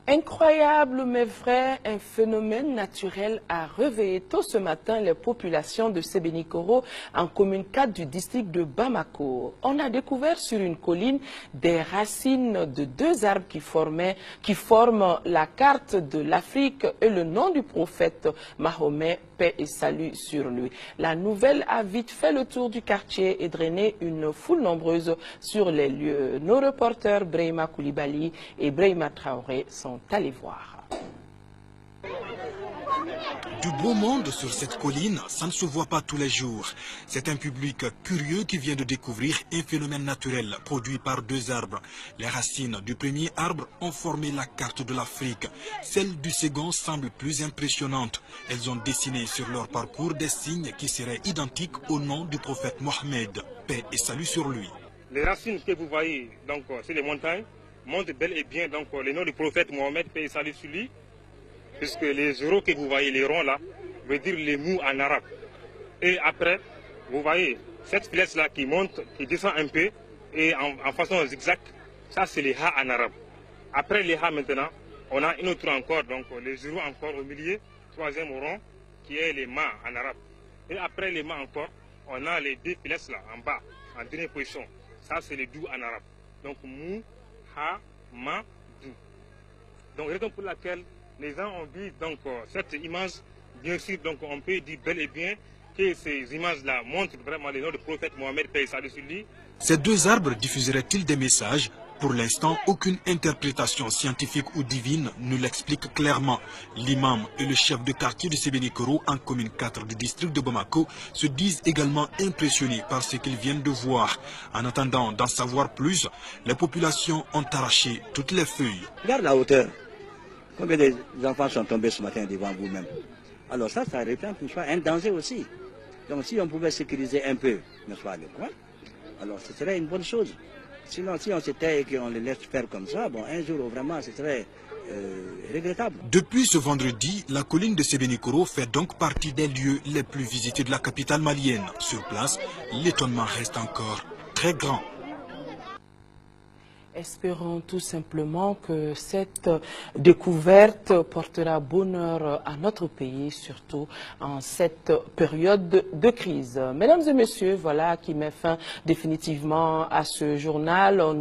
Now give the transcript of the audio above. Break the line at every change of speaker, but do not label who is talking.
Incroyable mais vrai, un phénomène naturel a réveillé tôt ce matin les populations de Sébenikoro en commune 4 du district de Bamako. On a découvert sur une colline des racines de deux arbres qui forment la carte de l'Afrique et le nom du prophète Mahomet, paix et salut sur lui. La nouvelle a vite fait le tour du quartier et drainé une foule nombreuse sur les lieux. Nos reporters Brahima Koulibaly et Brahima Traoré sont allés voir.
Du beau monde sur cette colline, ça ne se voit pas tous les jours. C'est un public curieux qui vient de découvrir un phénomène naturel produit par deux arbres. Les racines du premier arbre ont formé la carte de l'Afrique. Celles du second semblent plus impressionnantes. Elles ont dessiné sur leur parcours des signes qui seraient identiques au nom du prophète Mohammed. Paix et salut sur lui.
Les racines que vous voyez donc sur les montagnes montrent bel et bien donc le nom du prophète Mohammed, paix et salut sur lui. Puisque les zéros que vous voyez, les ronds là, veut dire les mous en arabe. Et après, vous voyez cette flèche là qui monte, qui descend un peu, et en façon zigzag, ça c'est les ha en arabe. Après les ha maintenant, on a une autre encore, donc les zéros encore au milieu, troisième rond, qui est les ma en arabe. Et après les ma encore, on a les deux flèches là, en bas, en dernière position. Ça c'est les dou en arabe. Donc mou, ha, ma, dou. Donc raison pour laquelle les gens ont vu donc cette image, bien sûr, donc on peut dire bel et bien que ces images-là montrent vraiment le nom du prophète Mohammed, paix et salut sur lui.
Ces deux arbres diffuseraient-ils des messages? Pour l'instant, aucune interprétation scientifique ou divine ne l'explique clairement. L'imam et le chef de quartier de Sébenikoro, en commune 4 du district de Bamako, se disent également impressionnés par ce qu'ils viennent de voir. En attendant d'en savoir plus, les populations ont arraché toutes les feuilles.
Regarde la hauteur. Combien d'enfants sont tombés ce matin devant vous-même? Alors ça représente un danger aussi. Donc si on pouvait sécuriser un peu, n'est-ce pas, le coin, alors ce serait une bonne chose. Sinon, si on se tait et qu'on les laisse faire comme ça, bon, un jour vraiment, ce serait regrettable.
Depuis ce vendredi, la colline de Sébenikoro fait donc partie des lieux les plus visités de la capitale malienne. Sur place, l'étonnement reste encore très grand.
Espérons tout simplement que cette découverte portera bonheur à notre pays, surtout en cette période de crise. Mesdames et messieurs, voilà qui met fin définitivement à ce journal.